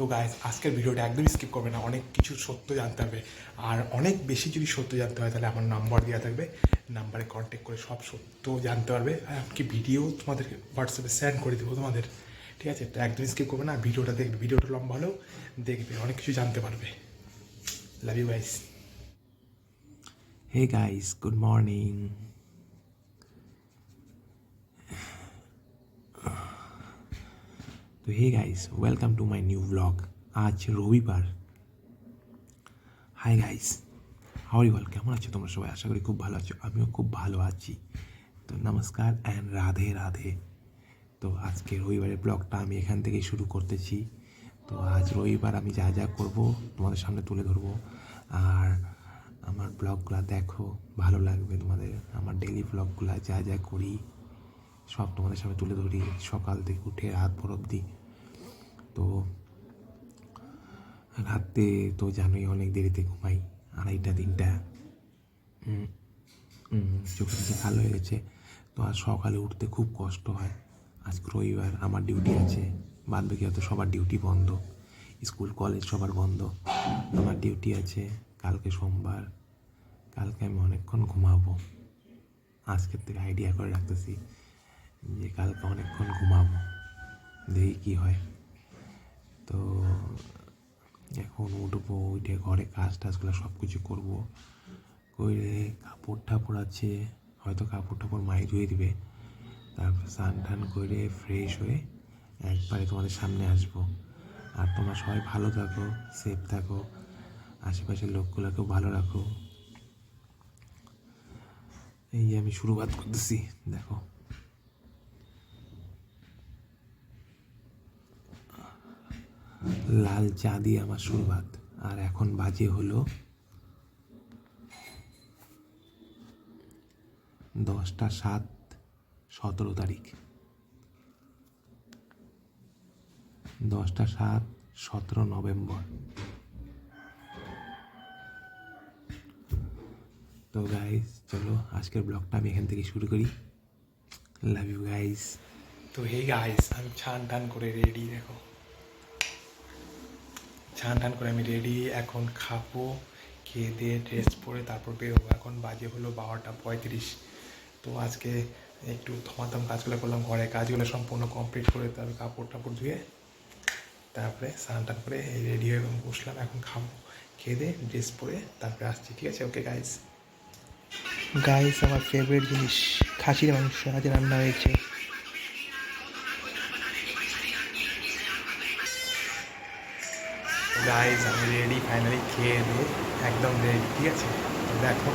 তো গাইজ আজকের ভিডিওটা একদমই স্কিপ করবে না, অনেক কিছু সত্য জানতে হবে। আর অনেক বেশি যদি সত্য জানতে হয় তাহলে আমার নাম্বার দেওয়া থাকবে, নাম্বারে কন্ট্যাক্ট করে সব সত্য জানতে পারবে। আর এমনকি ভিডিও তোমাদেরকে হোয়াটসঅ্যাপে সেন্ড করে দেবো তোমাদের, ঠিক আছে? তো একদমই স্কিপ করবে না, ভিডিওটা দেখবে, ভিডিওটা লম্বা হলেও দেখবে, অনেক কিছু জানতে পারবে। Love you guys. Hey guys, good morning. তো hey guys, welcome to my new blog. আজ রবিবার। Hi guys, how are you all? কেমন আছো তোমরা সবাই? আশা করি খুব ভালো আছো, আমিও খুব ভালো আছি। তো নমস্কার অ্যান্ড রাধে রাধে। তো আজকে রবিবারের ব্লগটা আমি এখান থেকেই শুরু করতেছি। তো আজ রবিবার আমি যা যা করবো তোমাদের সামনে তুলে ধরবো। আর আমার ব্লগগুলো দেখো, ভালো লাগবে তোমাদের। আমার ডেইলি ব্লগগুলো যা যা করি সব তোমাদের সামনে তুলে ধরি, সকাল থেকে উঠে রাত ভোর অবধি। তো রাতে তো জানোই অনেক দেরিতে ঘুমাই, 2:30-3টা। চোখের নিচে কালো হয়ে গেছে। তো আজ সকালে উঠতে খুব কষ্ট হয়। আজকে রবিবার, আমার ডিউটি আছে, বাদ বাকি হয়তো সবার ডিউটি বন্ধ, স্কুল কলেজ সবার বন্ধ। আমার ডিউটি আছে। কালকে সোমবার, কালকে আমি অনেকক্ষণ ঘুমাবো। আজকের থেকে আইডিয়া করে রাখতেছি যে কালকে অনেকক্ষণ ঘুমাবো, দেখি কী হয়। তো এখন উঠবো, উঠে ঘরে কাজ টাজগুলো সব কিছু করবো, করে কাপড় টাপড় আছে, হয়তো কাপড় টাপড় মাই ধুয়ে দিবে। তারপর স্নান টান করে ফ্রেশ হয়ে একবারে তোমাদের সামনে আসবো। আর তোমরা সবাই ভালো থাকো, সেফ থাকো, আশেপাশের লোকগুলোকেও ভালো রাখো। এই যে আমি শুরুয়াত করতেছি, দেখো। লাল চা দিয়ে আমার শুরুয়াত। আর এখন বাজে হলো 10টা 7, 17 তারিখ। 10টা 7, 17 নভেম্বর। তো গাইস চলো আজকের ব্লগটা আমি এখান থেকে শুরু করি। Love you guys. তো হে গাইস, আমি ছান টান করে রেডি, দেখো ছান টান করে আমি রেডি। এখন খাবো, খেয়ে দিয়ে ড্রেস পরে তারপর বেরোবো। এখন বাজে হলো 12টা 35। তো আজকে একটু থমাথম কাজগুলো করলাম, ঘরের কাজগুলো সম্পূর্ণ কমপ্লিট করে তারপর কাপড় টাপড় ধুয়ে তারপরে স্নান টান করে রেডি হয়ে বসলাম। এখন খাবো, খেয়ে দিয়ে ড্রেস পরে তারপরে আসছি, ঠিক আছে? Okay guys. গাইস, আমার ফেভারিট জিনিস খাসির মাংস আজ রান্না হয়েছে। গাইস আমি রেডি, ফাইনালি খেয়ে দিয়ে একদম রেডি, ঠিক আছে? তো দেখো,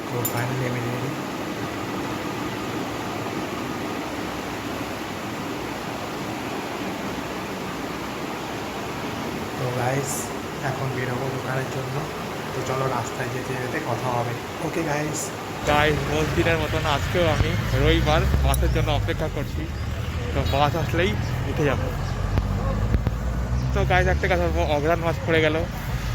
তো ফাইনালি আমি রেডি। তো গাইস এখন বেরোবো দোকানের জন্য। তো চলো রাস্তায় যেতে যেতে কথা হবে, ওকে গাইস। গাইস, রোজ দিনের মতন আজকেও আমি রবিবার বাসের জন্য অপেক্ষা করছি। তো বাস আসলেই উঠে যাব। তো গাইস একটা কথা বলবো, অগ্রহায়ণ মাস পড়ে গেল,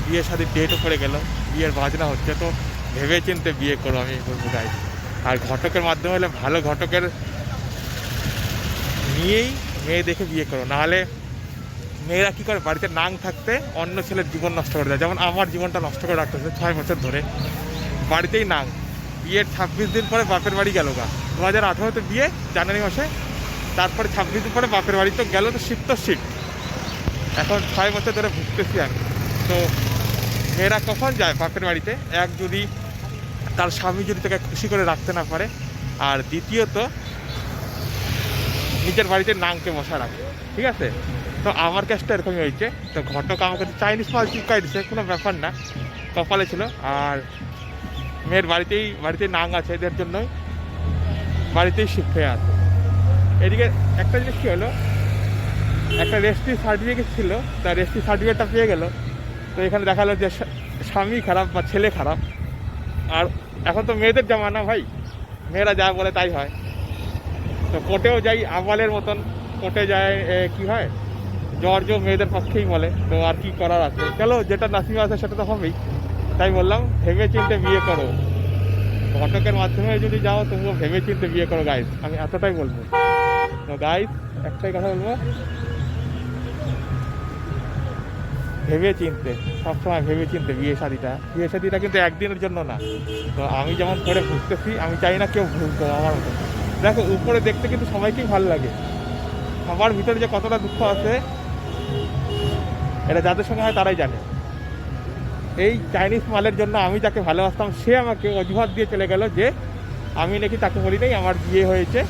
বিয়ের সাথে ডেটও পড়ে গেল, বিয়ের বাজনা হচ্ছে। তো ভেবে চিন্তে বিয়ে করো, আমি বলবো গাইস। আর ঘটকের মাধ্যমে হলে ভালো ঘটকের নিয়েই মেয়ে দেখে বিয়ে করো, নাহলে মেয়েরা কী করে বাড়িতে নাং থাকতে অন্য ছেলের জীবন নষ্ট করে দেয়। যেমন আমার জীবনটা নষ্ট করে রাখতেছে 6 বছর ধরে, বাড়িতেই নাং। বিয়ের 26 দিন পরে বাপের বাড়ি গেল গা। 2018-তে বিয়ে, জানুয়ারি মাসে। তারপরে 26 দিন পরে বাপের বাড়ি তো গেল, তো শীত তো শীত। এখন 6 বছর ধরে ভুগতেছি আমি। তো মেয়েরা কখন যায় বাপের বাড়িতে? এক, যদি তার স্বামী যদি তাকে খুশি করে রাখতে না পারে, আর দ্বিতীয়ত নিজের বাড়িতে নাংকে বসা রাখে, ঠিক আছে? তো আমার কাজটা এরকমই হয়েছে। তো ঘটক আমাকে চাইনিজ মাল চিপকাই দিচ্ছে, কোনো ব্যাপার না, কপালে ছিল। আর মেয়ের বাড়িতেই নাং আছে, এদের জন্যই বাড়িতেই শিফট হয়ে আছে। এদিকে একটা জিনিস কী হলো, একটা রেজিস্ট্রি সার্টিফিকেট ছিল, তার রেজিস্ট্রি সার্টিফিকেটটা পেয়ে গেল। তো এখানে দেখালো যে স্বামী খারাপ বা ছেলে খারাপ। আর এখন তো মেয়েদের জামানা ভাই, মেয়েরা যা বলে তাই হয়। তো কোর্টেও যাই আবালের মতন, কোর্টে যায় কি হয়, জর্জ মেয়েদের পক্ষেই বলে। তো আর কি করার আছে, চলো যেটা নাসিমা আছে সেটা তো হবেই। তাই বললাম ভেবে চিন্তে বিয়ে করো, ঘটকের মাধ্যমে যদি যাও তবুও ভেবে চিন্তে বিয়ে করো গাইস, আমি এতটাই বলবো। তো গাইস একটাই কথা বলবো, ভেবে চিনতে, সবসময় ভেবে চিনতে বিয়ে শাদিটা কিন্তু একদিনের জন্য না। তো আমি যেমন করে ভুগতেছি, আমি চাই না কেউ ভুগতো আমার মতো। দেখো উপরে দেখতে কিন্তু সবাইকেই ভালো লাগে, সবার ভিতরে যে কতটা দুঃখ আছে এটা যাদের সঙ্গে হয় তারাই জানে। এই চাইনিজ মালের জন্য আমি যাকে ভালোবাসতাম সে আমাকে অজুহাত দিয়ে চলে গেল যে আমি নাকি তাকে বলি নাই আমার বিয়ে হয়েছে।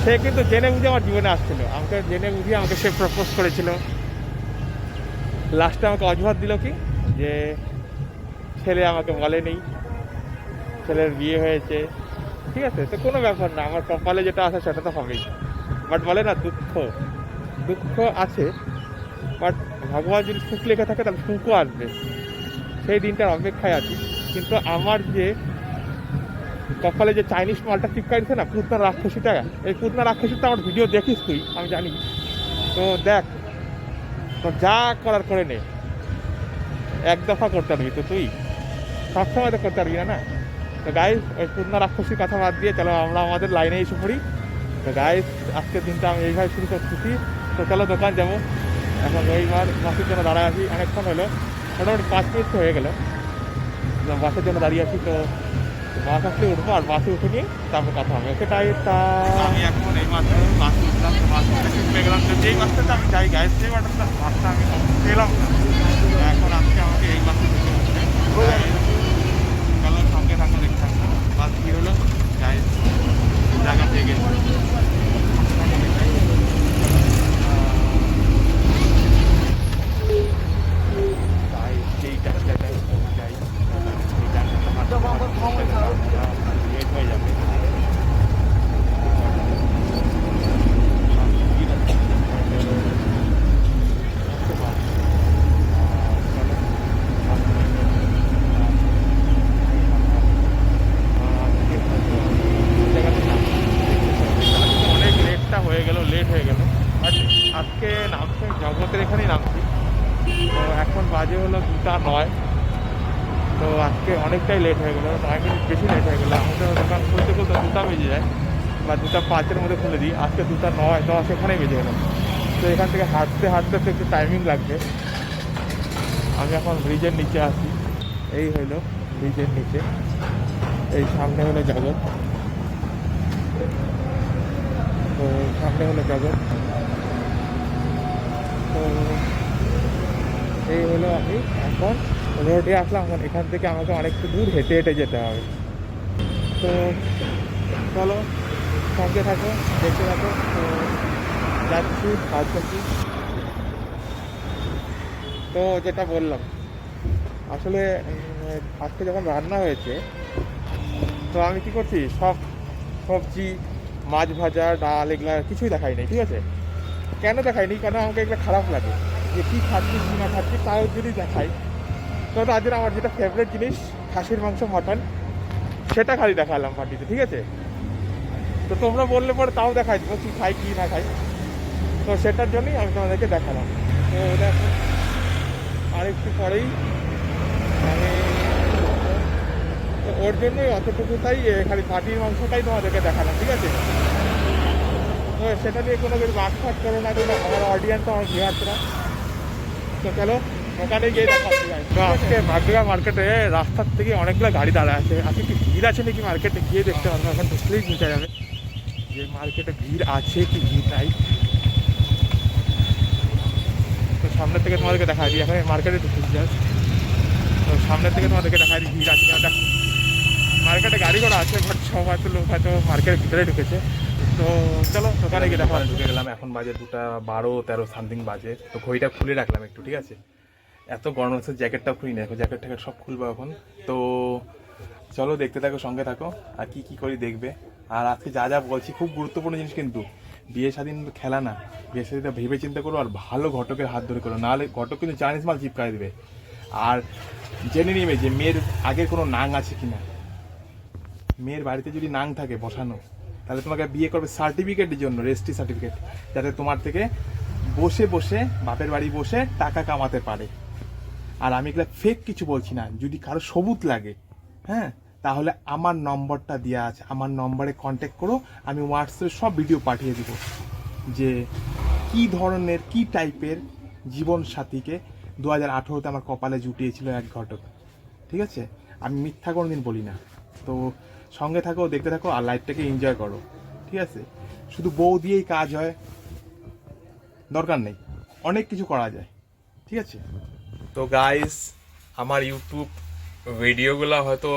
সে কিন্তু জেনে বুঝে আমার জীবনে আসছিল, আমাকে জেনে বুঝে আমাকে সে প্রপোজ করেছিল। লাস্টে আমাকে অজুহাত দিল কি যে ছেলে আমাকে বলেনি, ছেলের বিয়ে হয়েছে। ঠিক আছে, তো কোনো ব্যাপার না, আমার কপালে যেটা আছে সেটা তো হবেই। বাট বলে না দুঃখ আছে, বাট ভগবান যদি সুখ লেখা থাকে তাহলে সুখও আসবে, সেই দিনটার অপেক্ষায় আছি। কিন্তু আমার যে কপালে যে চাইনিজ মালটা চিপকাইছে না, পুতনা রাক্ষসীটা, এই পুতনা রাক্ষসীটা আমার ভিডিও দেখিস তুই, আমি জানি। তো দেখ, তো যা করার করে নে, এক দফা করতে পারবি তো তুই, সবসময় তো করতে পারবি না। তো গাইস ওই পুতনা রাক্ষসীর কথা বাদ দিয়ে চলো আমরা আমাদের লাইনে এসে পড়ি। তো গাইস আজকের দিনটা আমি এইভাবে শুরু করতেছি। তো চলো দোকান যাবো, এখন রবিবার বাসের জন্য দাঁড়ায় আছি, অনেকক্ষণ হলো, মোটামুটি 5 মিনিট হয়ে গেল বাসের জন্য দাঁড়িয়ে আছি। তো বাস আসলে উঠবো, আর বাসে উঠে নিয়ে তারপর কথা হবে। ওকে তাই আমি এখন এই মাত্র বাসে উঠলাম, বাসে উঠে গেলাম। তো যেই বাসটাতে আমি যাই গাইস, সেই বাসটা আমি পেলাম না। এখন আজকে আমাকে এই বাসে উঠতে হচ্ছে। চলো সঙ্গে থাকো, দেখতে থাকবো বাস কী হলো। গাইস জায়গা পেয়ে গেছি, লেট হয়ে যাবে। অনেক লেট হয়ে গেল। আজকে নামছি জগতের এখানেই নামছি। তো এখন বাজে হলো 2:09। তো আজকে অনেকটাই লেট হয়ে গেলো, 9 মিনিট বেশি লেট হয়ে গেলো। আমাদের দোকান খুলতে 2টা বেজে যায়, বা 2:05-এর মধ্যে খুলে দিই। আজকে 2:09-10 এখানেই বেজে গেলো। তো এখান থেকে হাঁটতে তো একটু টাইমিং লাগবে। আমি এখন ব্রিজের নিচে আছি, এই হলো ব্রিজের নিচে, এই সামনে হলো জগৎ। তো সামনে হলো জগৎ। তো এই হলো আমি এখন রোডে আসলাম। এখন এখান থেকে আমাকে অনেকটা দূর হেঁটে যেতে হবে। তো চলো সঙ্গে থাকো, দেখতে থাকো। তো যাচ্ছি কাজ করছি। তো যেটা বললাম, আসলে আজকে যখন রান্না হয়েছে তো আমি কী করছি, সব সবজি, মাছ ভাজা, ডাল এগুলো কিছুই দেখাইনি। ঠিক আছে, কেন দেখাইনি, কেন আমাকে এগুলো খারাপ লাগে যে কী খাচ্ছি কী না খাচ্ছি। তাও যদি দেখাই তো তাদের আমার যেটা ফেভারিট জিনিস খাসির মাংস, মাটন, সেটা খালি দেখালাম পার্টিতে। ঠিক আছে, তো তোমরা বললে পরে তাও দেখাই দেবো কী খাই কী না খাই। তো সেটার জন্যই আমি তোমাদেরকে দেখালাম। তো দেখো আর একটু পরেই আমি, তো ওর জন্যই অতটুকুটাই খালি পাটির মাংসটাই তোমাদেরকে দেখালাম। ঠিক আছে, তো সেটা নিয়ে কোনো কিছু মাঠফাট করো না, কোনো আমার অডিয়েন্স, আমার ভিউয়ার্সরা। তো চলো ওখানে গিয়ে দেখাচ্ছি। তো আজকে ভাগ্যা মার্কেটে রাস্তার থেকে অনেকগুলো গাড়ি দাঁড়ায় আছে। আজকে কি ভিড় আছে নাকি মার্কেটে গিয়ে দেখতে পারবো, এখন ঢুকলেই বোঝা যাবে যে মার্কেটে ভিড় আছে কি ভিড় নাই। তো সামনের থেকে তোমাদেরকে দেখা দিই, এখন মার্কেটে ঢুকতে যাস। তো সামনের থেকে তোমাদেরকে দেখা দিই ভিড় আছে কিনা। দেখো মার্কেটে গাড়ি ঘোড়া আছে, বাট সব হয়তো লোক হয়তো মার্কেটের ভিতরে ঢুকেছে। তো চলো দোকানে গিয়ে দেখা। ঢুকে গেলাম, এখন বাজে 2:12-13 সামথিং বাজে। তো ঘড়িটা খুলে রাখলাম একটু। ঠিক আছে, এত গরম হচ্ছে, জ্যাকেটটাও খুলি না, জ্যাকেট ট্যাকেট সব খুলবো এখন। তো চলো দেখতে থাকো, সঙ্গে থাকো, আর কি করি দেখবে। আর আজকে যা বলছি খুব গুরুত্বপূর্ণ জিনিস, কিন্তু বিয়ে স্বাধীন খেলা না, বিয়ে স্বাধীনটা ভেবে চিন্তা করো, আর ভালো ঘটকের হাত ধরে করো, নাহলে ঘটক কিন্তু চাইনিজ মাল চিপকাই দেবে। আর জেনে নিবে যে মেয়ের আগের কোনো নাং আছে কিনা। মেয়ের বাড়িতে যদি নাং থাকে বসানো, তাহলে তোমাকে বিয়ে করবে সার্টিফিকেটের জন্য, রেজিস্ট্রি সার্টিফিকেট, যাতে তোমার থেকে বসে বাপের বাড়ি বসে টাকা কামাতে পারে। আর আমি এগুলো ফেক কিছু বলছি না, যদি কারো সবুত লাগে, হ্যাঁ, তাহলে আমার নম্বরটা দেওয়া আছে, আমার নম্বরে কন্ট্যাক্ট করো, আমি হোয়াটসঅ্যাপে সব ভিডিও পাঠিয়ে দেবো যে কি ধরনের কি টাইপের জীবন সাথীকে 2018-তে আমার কপালে জুটিয়েছিল এক ঘটক। ঠিক আছে, আমি মিথ্যা কোনো দিন বলি না। তো সঙ্গে থাকো, দেখতে থাকো, আর লাইফটাকে এনজয় করো। ঠিক আছে, শুধু বউ দিয়েই কাজ হয় দরকার নেই, অনেক কিছু করা যায়। ঠিক আছে, তো গাইস আমার ইউটিউব ভিডিওগুলো হয়তো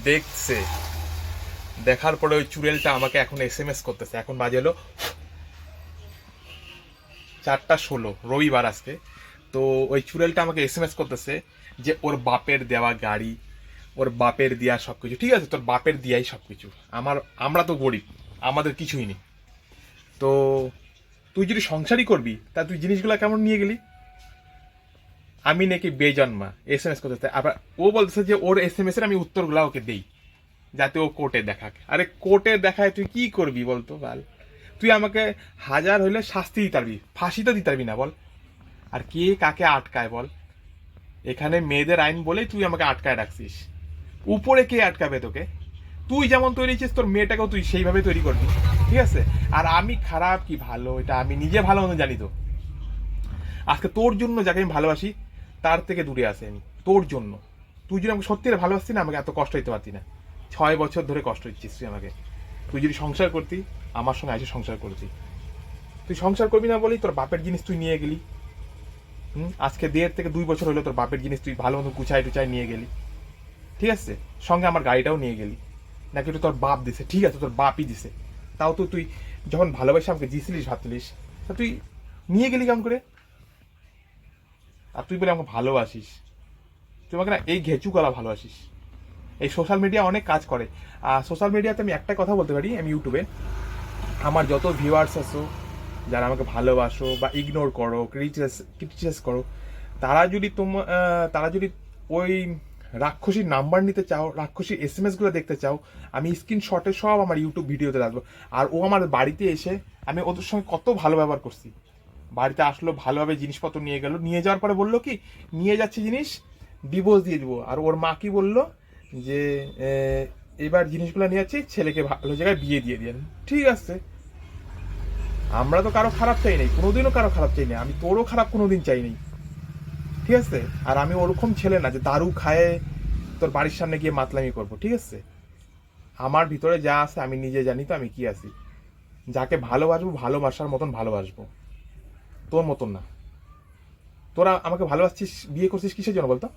দেখছে, দেখার পরে ওই চুড়েলটা আমাকে এখন SMS করতেছে। এখন বাজে হলো 4:16, রবিবার আজকে। তো ওই চুড়েলটা আমাকে SMS করতেছে যে ওর বাপের দেওয়া গাড়ি, ওর বাপের দেওয়া সব কিছু। ঠিক আছে, তোর বাপের দেওয়াই সব কিছু, আমরা তো গরিব, আমাদের কিছুই নেই। তো তুই যদি সংসারই করবি তা তুই জিনিসগুলো কেমন নিয়ে গেলি? আমি নাকি বেজন্মা SMS করতেছে, আবার ও বলতেছে যে ওর SMS এর আমি উত্তরগুলো ওকে দেই যাতে ও কোর্টে দেখাক। আরে কোর্টে দেখায় তুই কি করবি বলতো বাল? তুই আমাকে হাজার হইলে শাস্তি দিতে পারবি, ফাঁসি তো দিতে পারবি না বল? আর কে কাকে আটকায় বল? এখানে মেয়েদের আইন বলেই তুই আমাকে আটকায় রাখছিস। উপরে কে আটকাবে তোকে? তুই যেমন তৈরি হচ্ছিস তোর মেয়েটাকেও তুই সেইভাবে তৈরি করবি। ঠিক আছে, আর আমি খারাপ কি ভালো এটা আমি নিজে ভালো মতো জানি। তো আজকে তোর জন্য যাকে আমি ভালোবাসি তার থেকে দূরে আসে আমি, তোর জন্য। তুই যদি আমাকে সত্যি ভালোবাসতি না, আমাকে এত কষ্ট দিতে পারতি না। 6 বছর ধরে কষ্ট দিচ্ছিস তুই আমাকে। তুই যদি সংসার করতি, আমার সঙ্গে এসে সংসার করতি। তুই সংসার করবি না বলেই তোর বাপের জিনিস তুই নিয়ে গেলি। আজকে 1.5 থেকে 2 বছর হলো তোর বাপের জিনিস তুই ভালো মতো গুছাই টুচাই নিয়ে গেলি। ঠিক আছে, সঙ্গে আমার গাড়িটাও নিয়ে গেলি। নাকি ওটা তোর বাপ দিছে? ঠিক আছে, তোর বাপই দিছে, তাও তো তুই যখন ভালোবাসে আমাকে দিছিলিস, ভাবছিলিস, তা তুই নিয়ে গেলি কেমন করে? আর তুই বলে আমাকে ভালোবাসিস, তুই আমাকে না এই ঘেঁচু গলা ভালোবাসিস। এই সোশ্যাল মিডিয়া অনেক কাজ করে। আর সোশ্যাল মিডিয়াতে আমি একটা কথা বলতে পারি, আমি ইউটিউবে আমার যত ভিউয়ার্স আছো, যারা আমাকে ভালোবাসো বা ইগনোর করো, ক্রিটিসাইজ করো, তারা যদি ওই রাক্ষসীর নাম্বার নিতে চাও, রাক্ষসীর SMS গুলো দেখতে চাও, আমি স্ক্রিনশটে সব আমার ইউটিউব ভিডিওতে রাখবো। আর ও আমার বাড়িতে এসে আমি ওদের সঙ্গে কত ভালো ব্যবহার করছি। বাড়িতে আসলো, ভালোভাবে জিনিসপত্র নিয়ে গেল, নিয়ে যাওয়ার পরে বললো কি নিয়ে যাচ্ছে জিনিস, ডিভোর্স দিয়ে দিব। আর ওর মা কি বললো যে এবার জিনিসগুলো নিয়ে যাচ্ছি, ছেলেকে ভালো জায়গায় বিয়ে দিয়ে দিয়েন। ঠিক আছে, আমরা তো কারো খারাপ চাই নাই, কোনোদিনও কারো খারাপ চাই নাই, আমি তোরও খারাপ কোনোদিন চাই নাই। ঠিক আছে, আর আমি ওরকম ছেলে না যে দারু খায় তোর বাড়ির সামনে গিয়ে মাতলামি করবো। ঠিক আছে, আমার ভিতরে যা আছে আমি নিজে জানি তো আমি কি আছি। যাকে ভালোবাসবো ভালোবাসার মতন ভালোবাসবো, তোর মতন না। তোরা আমাকে ভালোবাসছিস, বিয়ে করছিস কিসের জন্য বলতো?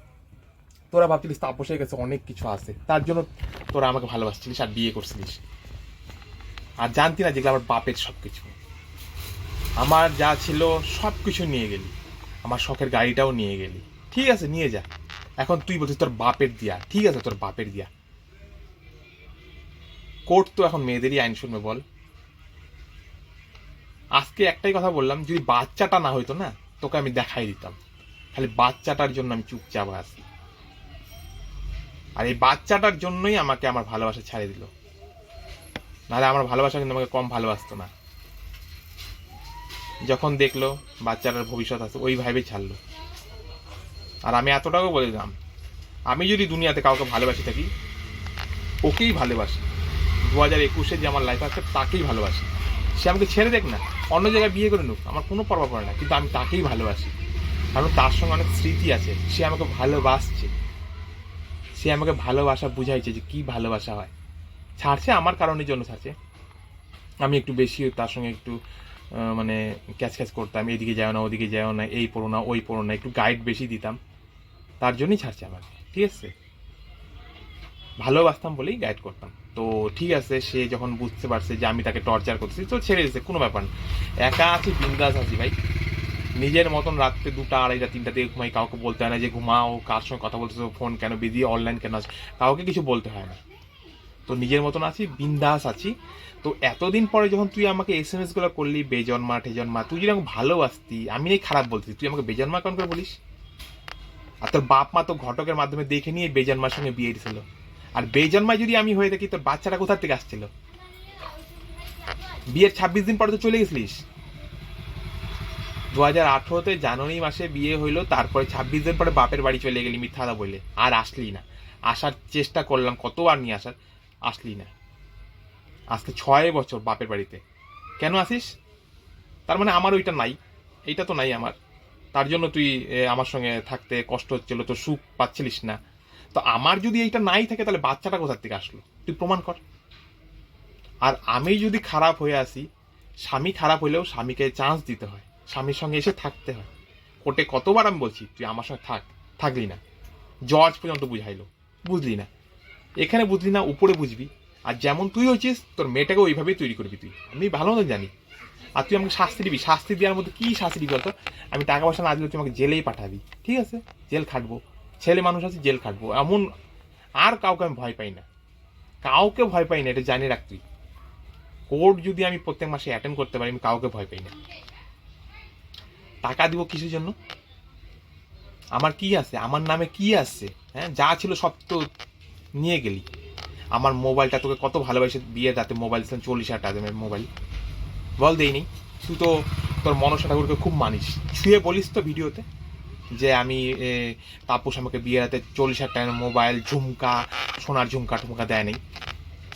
তোরা ভাবছিলিস তাপসের কাছে অনেক কিছু আছে, তার জন্য তোরা আমাকে ভালোবাসছিলিস আর বিয়ে করছিলিস। আর জানতি না যেগুলো আমার বাপের সব কিছু, আমার যা ছিল সব কিছু নিয়ে গেলি, আমার শখের গাড়িটাও নিয়ে গেলি। ঠিক আছে, নিয়ে যা। এখন তুই বলছিস তোর বাপের দিয়া। ঠিক আছে, তোর বাপের দিয়া। কোর্ট তো এখন মেয়েদেরই আইন শুনবে বল। আজকে একটাই কথা বললাম, যদি বাচ্চাটা না হইতো না তোকে আমি দেখাই দিতাম। খালি বাচ্চাটার জন্য আমি চুপচাপ আছি, আর এই বাচ্চাটার জন্যই আমাকে আমার ভালোবাসা ছাড়িয়ে দিল। নাহলে আমার ভালোবাসা কিন্তু আমাকে কম ভালোবাসতো না। যখন দেখলো বাচ্চাটার ভবিষ্যৎ আছে ওই ভাবেই ছাড়লো। আর আমি এতটাও বলে দিলাম, আমি যদি দুনিয়াতে কাউকে ভালোবাসি থাকি ওকেই ভালোবাসি। 2021-এ যে আমার লাইফ আছে তাকেই ভালোবাসি। সে আমাকে ছেড়ে দেখ না, অন্য জায়গায় বিয়ে করে নুক, আমার কোনো পরোয়া পড়ে না, কিন্তু আমি তাকেই ভালোবাসি। কারণ তার সঙ্গে অনেক স্মৃতি আছে। সে আমাকে ভালোবাসছে, সে আমাকে ভালোবাসা বুঝাইছে যে কি ভালোবাসা হয়। ছাড়ছে আমার কারণের জন্য ছাড়ছে। আমি একটু বেশি তার সঙ্গে একটু মানে ক্যাচ করতাম, এদিকে যাও না ওদিকে যাও না, এই পড়ো না ওই পড়ো না, একটু গাইড বেশি দিতাম, তার জন্যই ছাড়ছে আমাকে। ঠিক আছে, ভালোবাসতাম বলেই গাইড করতাম। তো ঠিক আছে, সে যখন বুঝতে পারছে যে আমি তাকে টর্চার করতেছি তো ছেড়ে দিয়েছে, কোনো ব্যাপার না। একা আছি, বিন্দাস আছি ভাই, নিজের মতন। রাত্রে 2টা 2:30 3টা থেকে ঘুমাই, কাউকে বলতে হয় না যে ঘুমাও, কার সঙ্গে কথা বলতেছো, ফোন কেন বিজি, অনলাইন কেন আছে, কাউকে কিছু বলতে হয় না। তো নিজের মতন আছি, বিন্দাস আছি। তো এতদিন পরে যখন তুই আমাকে SMS গুলো করলি বেজন্মা ঠেজন্মা, তুই যদি আমাকে ভালোবাসতি, আমি এই খারাপ বলতি, তুই আমাকে বেজন্মা কেন করে বলিস? আর তোর বাপ মা তো ঘটকের মাধ্যমে দেখে নিয়ে বেজন্মার সঙ্গে বিয়ে দিয়েছিল। আর বেজন্মায় যদি আমি হয়ে থাকি, তোর বাচ্চাটা কোথা থেকে আসছিল? বিয়ের 26 দিন পরে তো চলে গেছিলিস। 2018-তে জানুয়ারি মাসে বিয়ে হইলো, তারপরে 26 দিন পরে বাপের বাড়ি চলে গেলি মিথ্যা কথা বলে, আর আসলি না। আসার চেষ্টা করলাম কতবার নিয়ে আসার, আসলি না। আজকে 6 বছর বাপের বাড়িতে, কেন আসিস? তার মানে আমার ওইটা নাই, এইটা তো নাই আমার, তার জন্য তুই আমার সঙ্গে থাকতে কষ্ট হচ্ছিল, তো সুখ পাচ্ছিলিস না। তো আমার যদি এইটা নাই থাকে তাহলে বাচ্চাটা কোথার থেকে আসলো তুই প্রমাণ কর। আর আমি যদি খারাপ হয়ে আসি, স্বামী খারাপ হলেও স্বামীকে চান্স দিতে হয়, স্বামীর সঙ্গে এসে থাকতে হয়। কোর্টে কতবার আমি বলছি তুই আমার সঙ্গে থাক, থাকলি না। জজ পর্যন্ত বুঝাইলো, বুঝলি না। এখানে বুঝলি না, উপরে বুঝবি। আর যেমন তুই হচ্ছিস তোর মেয়েটাকে ওইভাবেই তৈরি করবি তুই, আমি ভালো মতো জানি। আর তুই আমাকে শাস্তি দিবি, শাস্তি দেওয়ার মধ্যে কী শাস্তি দিবি বলতো? আমি টাকা পয়সা না দিলে তুই আমাকে জেলেই পাঠাবি, ঠিক আছে? জেল খাটবো, ছেলে মানুষ আছে, জেল খাটবো, এমন। আর কাউকে আমি ভয় পাই না, কাউকে ভয় পাই না, এটা জানিয়ে রাখ তুই। কোর্ট যদি আমি প্রত্যেক মাসে অ্যাটেন্ড করতে পারি, আমি কাউকে ভয় পাই না। টাকা দিব কিসের জন্য? আমার কি আছে, আমার নামে কি আছে? হ্যাঁ, যা ছিল সব তো নিয়ে গেলি। আমার মোবাইলটা তোকে কত ভালোবাসে বিয়ে রাতে মোবাইল দিয়েছিলাম, 40,000 টাকা দামের মোবাইল, বল দেইনি? তুই তো তোর মনসা ঠাকুরকে খুব মানিস, ছুঁয়ে বলিস তো ভিডিওতে যে আমি তাপস আমাকে বিয়ে রাতে 40,000 টাকার মোবাইল, ঝুমকা, সোনার ঝুমকা টুমকা দেয় নেই,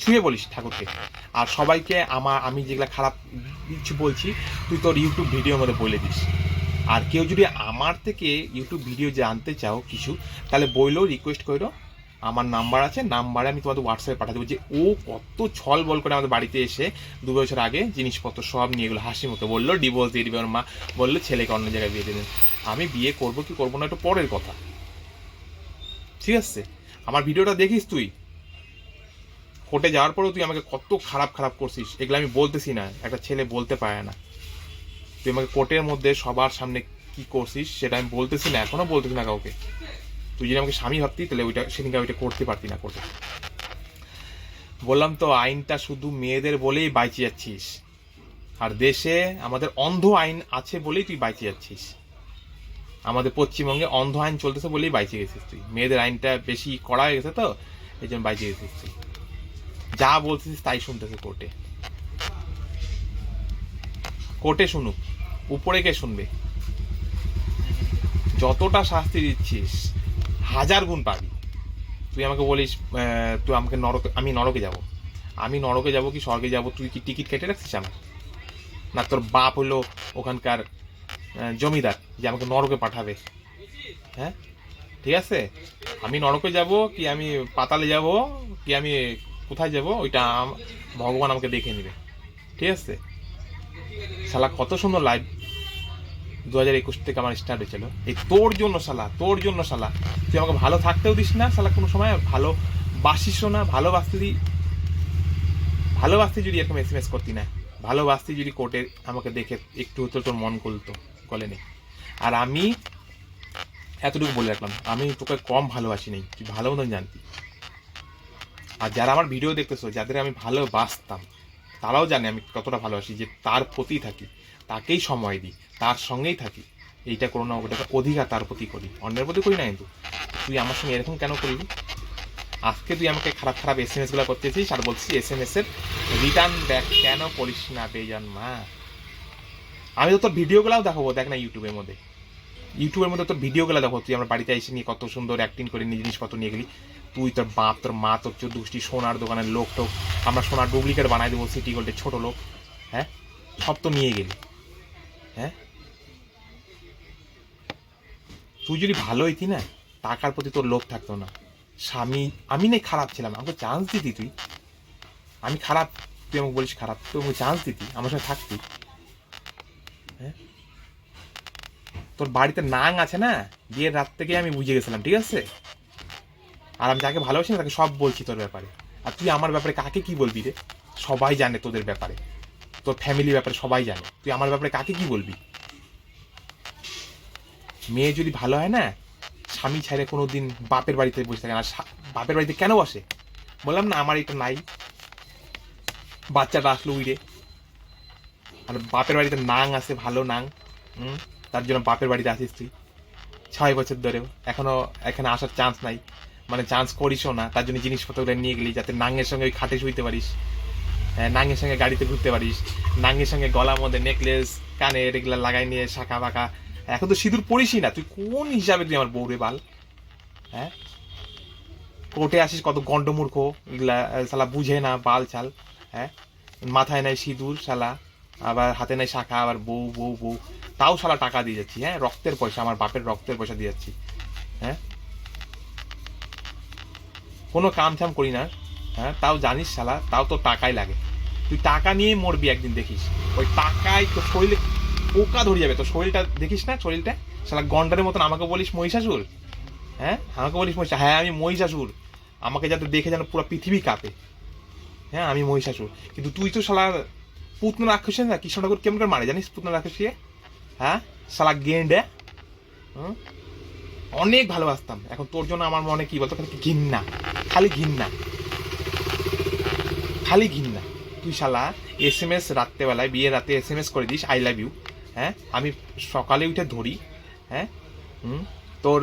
ছুঁয়ে বলিস ঠাকুরকে। আর সবাইকে আমি যেগুলো খারাপ কিছু বলছি তুই তোর ইউটিউব ভিডিওর মধ্যে বলে দিস। আর কেউ যদি আমার থেকে ইউটিউব ভিডিও জানতে চাও কিছু, তাহলে বইলো, রিকোয়েস্ট করো, আমার নাম্বার আছে, নাম্বারে আমি তোমাদের হোয়াটসঅ্যাপে পাঠিয়ে দেবো যে ও কত ছল বল করে আমাদের বাড়িতে এসে 2 বছর আগে জিনিসপত্র সব নিয়ে গেলো, হাসি মুখে বললো ডিভোর্স দিয়ে দিবে ওর মা, বললো ছেলেকে অন্য জায়গায় বিয়ে দেবেন। আমি বিয়ে করবো কি করবো না একটু পরের কথা, ঠিক আছে? আমার ভিডিওটা দেখিস তুই, কোর্টে যাওয়ার পরেও তুই আমাকে কত খারাপ খারাপ করছিস, এগুলো আমি বলতেছি না, একটা ছেলে বলতে পারে না। তুই আমাকে কোর্টের মধ্যে সবার সামনে কি করছিস সেটা আমি বলতেছি না, এখনো বলতেছি না কাউকে। তুই যদি আমাকে স্বামী ভাবতি তাহলে ওইটা সেদিনকে ওইটা করতে পারতি না কোর্টে। বললাম তো আইনটা শুধু মেয়েদের বলেই বাইচে যাচ্ছিস, আর দেশে আমাদের অন্ধ আইন আছে বলেই তুই বাইচে যাচ্ছিস। আমাদের পশ্চিমবঙ্গে অন্ধ আইন চলতেছে বলেই বাইচে গেছিস তুই, মেয়েদের আইনটা বেশি কড়া হয়ে গেছে তো এই জন্য বাইচে গেছিস তুই। যা বলছিস তাই শুনতেছে কোর্টে, কোর্টে শুনুক, উপরে কে শুনবে? যতটা শাস্তি দিচ্ছিস 1000 গুণ পাবি। তুই আমাকে বলিস তুই আমাকে আমি নরকে যাব, আমি নরকে যাব কি স্বর্গে যাব, তুই কি টিকিট কেটে রাখছিস আমার? না তোর বাপ হলো ওখানকার জমিদার যে আমাকে নরকে পাঠাবে? হ্যাঁ, ঠিক আছে, আমি নরকে যাব কি আমি পাতালে যাব কি আমি কোথায় যাব ওইটা ভগবান আমাকে দেখে নেবে, ঠিক আছে? শালা কত সুন্দর লাইভ 2021 থেকে আমার স্টার্ট হয়েছিল এই তোর জন্য শালা, তোর জন্য শালা। তুই আমাকে ভালো থাকতেও দিস না শালা, কোনো সময় ভালো বাসিসও না। ভালোবাসতে যদি এরকম SMS করতি না, ভালোবাসতে যদি কোর্টে আমাকে দেখে একটু হতো তোর মন গলে নেই। আর আমি এতটুকু বলে রাখলাম, আমি তোকে কম ভালোবাসি নেই, তুই ভালো মতন জানতি। আর যারা আমার ভিডিও দেখতেছো, যাদের আমি ভালোবাসতাম, তারাও জানে আমি কতটা ভালোবাসি, যে তার প্রতি থাকি, তাকেই সময় দিই, তার সঙ্গেই থাকি। এইটা করো না, ওটা অধিকার তার প্রতি করি, অন্যের প্রতি করি না। কিন্তু তুই আমার সঙ্গে এরকম কেন করবি? আজকে তুই আমাকে খারাপ খারাপ SMS গুলো করতেছিস আর বলছিস SMS এর রিটার্ন ব্যাক কেন করিস না বেজান মা? আমি তো তোর ভিডিওগুলোও দেখাবো, দেখ না ইউটিউবের মধ্যে তোর ভিডিওগুলো দেখো, তুই আমার বাড়িতে এসে নিয়ে কত সুন্দর অ্যাক্টিং করে নিয়ে জিনিসপত্র নিয়ে গেলি। তুই তোর বাপ তোর মা তোর 14 সোনার দোকানের লোক টোক, আমরা সোনার ডুপ্লিকেট বানাই দেবো, সিটি গোল্ডের ছোট লোক, হ্যাঁ, সব তো নিয়ে গেলি। হ্যাঁ, তুই যদি ভালো হইতি না, টাকার প্রতি তোর লোভ থাকতো না। স্বামী আমি নেই খারাপ ছিলাম, আমাকে চান্স দিতি তুই। আমি খারাপ, তুই আমাকে বলিস খারাপ, তুই আমাকে চান্স দিতি, আমার সঙ্গে থাকতি। হ্যাঁ, তোর বাড়িতে নাং আছে না, বিয়ের রাত থেকে আমি বুঝে গেছিলাম, ঠিক আছে? আর আমি যাকে ভালোবাসি না তাকে সব বলছি তোর ব্যাপারে। আর তুই আমার ব্যাপারে কাকে কি বলবি রে? সবাই জানে তোদের ব্যাপারে, তোর ফ্যামিলির ব্যাপারে সবাই জানে, তুই আমার ব্যাপারে কাকে কি বলবি? মেয়ে যদি ভালো হয় না, স্বামী ছেড়ে কোনোদিন বাপের বাড়িতে বসে থাকে না। বাপের বাড়িতে কেন বসে? বললাম না আমার এটা নাই, বাচ্চাটা আসলো উইরে। আর বাপের বাড়িতে নাং আছে, ভালো নাং, তার জন্য বাপের বাড়িতে আসিস তুই 6 বছর ধরেও, এখনো এখানে আসার চান্স নাই, মানে চান্স করিসও না। তার জন্য জিনিসপত্রগুলো নিয়ে গেলি যাতে নাঙের সঙ্গে ওই খাটে শুইতে পারিস, নাঙের সঙ্গে গাড়িতে ঘুরতে পারিস, নাঙের সঙ্গে গলার মধ্যে নেকলেস, কানে এগুলো লাগাই নিয়ে শাখা বাঁকা। এখন তো সিঁদুর পড়িসই না, তুই কোন হিসাবে তুই আমার বউরে বাল? হ্যাঁ, কোর্টে আসিস কত গন্ডমূর্খ, এগুলা শালা বুঝে না বাল চাল, হ্যাঁ, মাথায় নাই সিঁদুর শালা, আবার হাতে নাই শাখা, আবার বউ বউ বউ, তাও শালা টাকা দিয়ে যাচ্ছি, হ্যাঁ, রক্তের পয়সা, আমার বাপের রক্তের পয়সা দিয়ে যাচ্ছি, হ্যাঁ, কোনো কাম ছাম করি না, হ্যাঁ, তাও জানিস শালা, তাও তো টাকাই লাগে, তুই টাকা নিয়েই মরবি একদিন দেখিস, ওই টাকায় তোর শরীরে পোকা ধরে যাবে, তোর শরীরটা দেখিস না, শরীরটা শালা গন্ডারের মতন, আমাকে বলিস মহিষাসুর, হ্যাঁ, আমাকে বলিস মহিষা, হ্যাঁ আমি মহিষাসুর, আমাকে যাতে দেখে যেন পুরো পৃথিবী কাঁপে, হ্যাঁ আমি মহিষাসুর, কিন্তু তুই তো শালা পুতনা রাক্ষস না, কৃষ্ণ ঠাকুর কেমন করে মারে জানিস পুতনা রাক্ষসিয়ে, হ্যাঁ শালা গেন্ডে, অনেক ভালোবাসতাম, এখন তোর জন্য আমার মনে কি বলতো খালি ঘৃণা, খালি ঘৃণা, খালি ঘৃণা, তুই শালা SMS রাত্রেবেলায় বিয়ের রাতে SMS করে দিস আই লাভ ইউ, হ্যাঁ আমি সকালে উঠে ধরি, হ্যাঁ তোর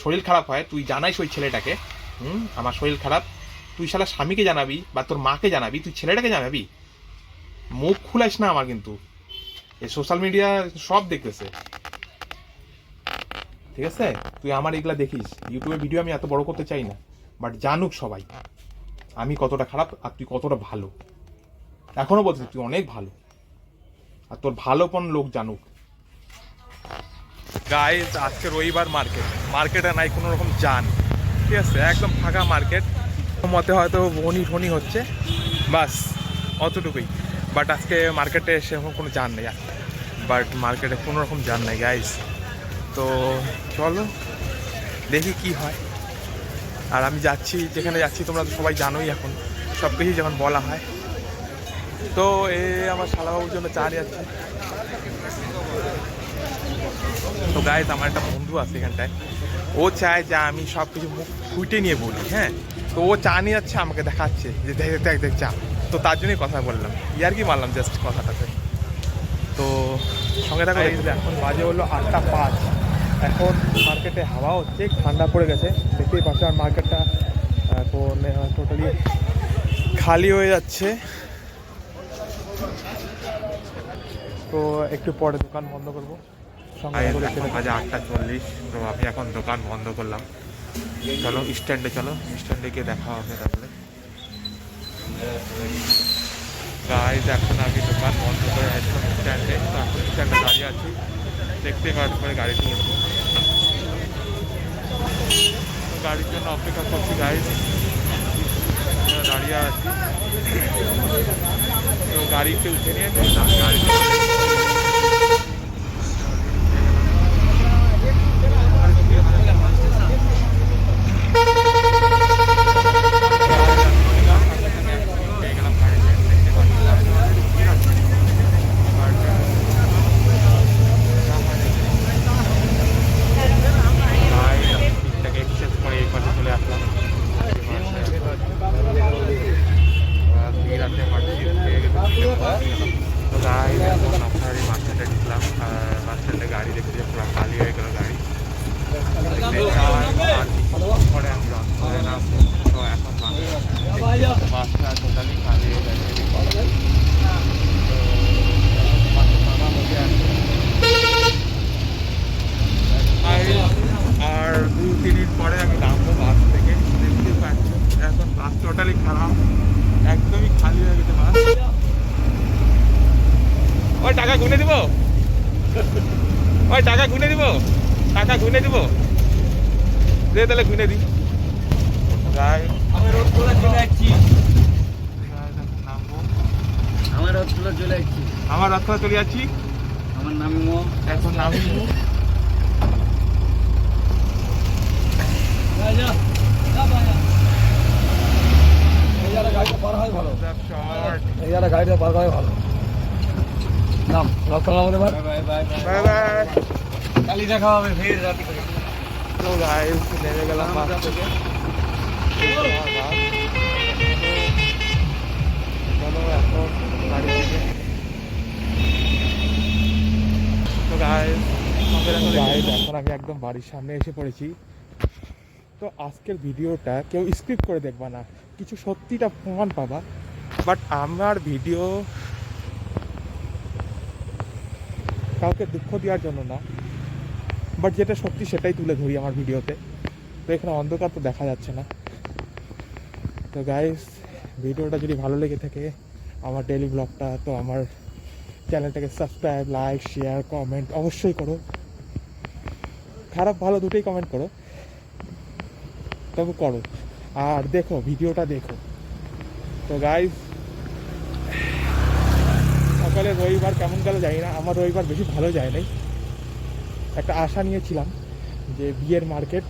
শরীর খারাপ হয়, তুই জানাইস ওই ছেলেটাকে, আমার শরীর খারাপ, তুই শালা স্বামীকে জানাবি বা তোর মাকে জানাবি, তুই ছেলেটাকে জানাবি, মুখ খুলাইস না আমার, কিন্তু এই সোশ্যাল মিডিয়া সব দেখতেছে, ঠিক আছে, তুই আমার এগুলা দেখিস, ইউটিউবে ভিডিও আমি এত বড় করতে চাই না, বাট জানুক সবাই আমি কতটা খারাপ আর তুই কতটা ভালো, এখনো বলছিস তুই অনেক ভালো, আর তোর ভালোপন লোক জানুক। গাইস আজকে রবিবার, মার্কেটে নাই কোনো রকম জান, ঠিক আছে, একদম ফাঁকা মার্কেট, মতে হয়তো বনি ফনি হচ্ছে, বাস অতটুকুই, বাট আজকে মার্কেটে সেরকম কোনো জান নেই, বাট মার্কেটে কোনো রকম জান নেই গাইস, তো চলো দেখি কি হয়, আর আমি যাচ্ছি যেখানে যাচ্ছি তোমরা তো সবাই জানোই, এখন সব কিছুই যখন বলা হয়, তো এ আমার শালাবাবুর জন্য চা নিয়ে যাচ্ছি, তো গাইস আমার একটা বন্ধু আছে এখানটায়, ও চায় যে আমি সব কিছু মুখ ফুটে নিয়ে বলি, হ্যাঁ, তো ও চা নিয়ে যাচ্ছে, আমাকে দেখাচ্ছে যে দেখ দেখ দেখ চা, তো তার জন্যই কথা বললাম, ইয়ার কি মারলাম জাস্ট কথাটাতে, তো সঙ্গে থাকা এখন বাজে হলো 8:05, এখন মার্কেটে হাওয়া হচ্ছে, ঠান্ডা পড়ে গেছে, দেখতেই পাচ্ছ, আর মার্কেটটা এখন টোটালি খালি হয়ে যাচ্ছে, তো একটু পরে দোকান বন্ধ করবো, বাজে 8:40, তো আমি এখন দোকান বন্ধ করলাম, চলো স্ট্যান্ডে গিয়ে দেখা হবে তাহলে। গাইজ এখন আমি দোকান বন্ধ করে আসলাম স্ট্যান্ডে, তো এখন স্ট্যান্ডে দাঁড়িয়ে আছি, দেখতে পাওয়ার পরে গাড়ি নিয়ে যাবো, তো গাড়ির জন্য অপেক্ষা করছি গাইজ, দাঁড়িয়ে আছি, তো গাড়িতে উঠে নিয়ে গাড়ি গাড়ি দেখতে পুরো খালি হয়ে গেল গাড়ি, পরে আমি তো এখন বাসটা টোটালি খালি হয়ে গেছে, আর 2-3 দিন পরে আমি নামবো বাস থেকে, দেখতে পাচ্ছ এখন বাস টোটালি খারাপ, একদমই খালি হয়ে গেছে বাস। ওই টাকা গুনে দিব, ওই টাকা গুনে দিব, টাকা গুনে দিব, দে তাহলে গুনে দিই। আমি রোডগুলো চলে যাচ্ছি, নামবো, আমার রোডগুলো চলে যাচ্ছি, আমার রাস্তা চলে যাচ্ছি, আমার নামবো, এখন নামিব, গাড়িটা পার হয় ভালো, শর্ট, এই গাড়িটা পার হয় ভালো, নাম রাস্তা এবার, বাই বাই, কালি দেখা হবে ফের রাতে করে। তো গাইস নেমে গেলাম বাস থেকে, চলো এখন গাড়ি থেকে, তো গাইস এখন আমি একদম বাড়ির সামনে এসে পড়েছি, তো আজকের ভিডিওটা কেউ স্ক্রিপ্ট করে দেখবা না, কিছু সত্যিটা প্রমাণ পাবা, বাট আমার ভিডিও কাউকে দুঃখ দেওয়ার জন্য না, বাট যেটা সত্যি সেটাই তুলে ধরি আমার ভিডিওতে, তো এখানে অন্ধকার তো দেখা যাচ্ছে না, তো গাইস, ভিডিওটা যদি ভালো লেগে থাকে আমার ডেইলি ব্লগটা, তো আমার চ্যানেলটাকে সাবস্ক্রাইব, লাইক, শেয়ার, কমেন্ট অবশ্যই করো। খারাপ ভালো দুটোই কমেন্ট করো, তবু করো। আর দেখো, ভিডিওটা দেখো। তো গাইস, সকালে রবিবার কেমন গেল জানি না, আমার রবিবার বেশি ভালো যায় নাই। একটা আশা নিয়েছিলাম যে বিয়ের মার্কেট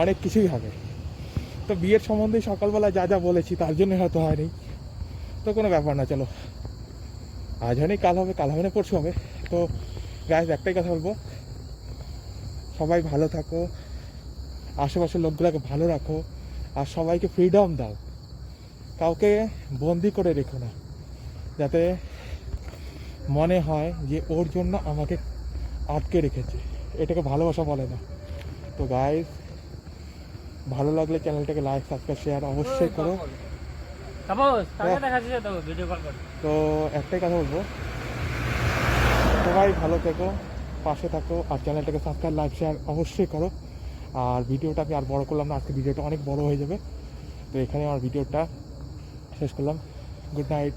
অনেক কিছুই হবে, তো বিয়ের সম্বন্ধে সকালবেলা যা যা বলেছি তার জন্য হয়তো হয়নি। তো কোনো ব্যাপার না, চলো, আজ হয়নি কাল হবে, কাল হবে না পরশু হবে। তো গাইস, একটাই কথা বলবো, সবাই ভালো থাকো, আশেপাশের লোকগুলোকে ভালো রাখো, আর সবাইকে ফ্রিডম দাও, কাউকে বন্দি করে রেখো না, যাতে মনে হয় যে ওর জন্য আমাকে আটকে রেখেছে। এটাকে ভালোবাসা বলে না। তো গাইস, ভালো লাগলে চ্যানেলটাকে লাইক, সাবস্ক্রাইব, শেয়ার অবশ্যই করো। তো একটাই কথা বলবো, সবাই ভালো থেকো, পাশে থাকো, আর চ্যানেলটাকে সাবস্ক্রাইব, লাইক, শেয়ার অবশ্যই করো। আর ভিডিওটা আমি আর বড় করলাম না, আজকে ভিডিওটা অনেক বড় হয়ে যাবে। তো এখানে আমার ভিডিওটা শেষ করলাম। Good night.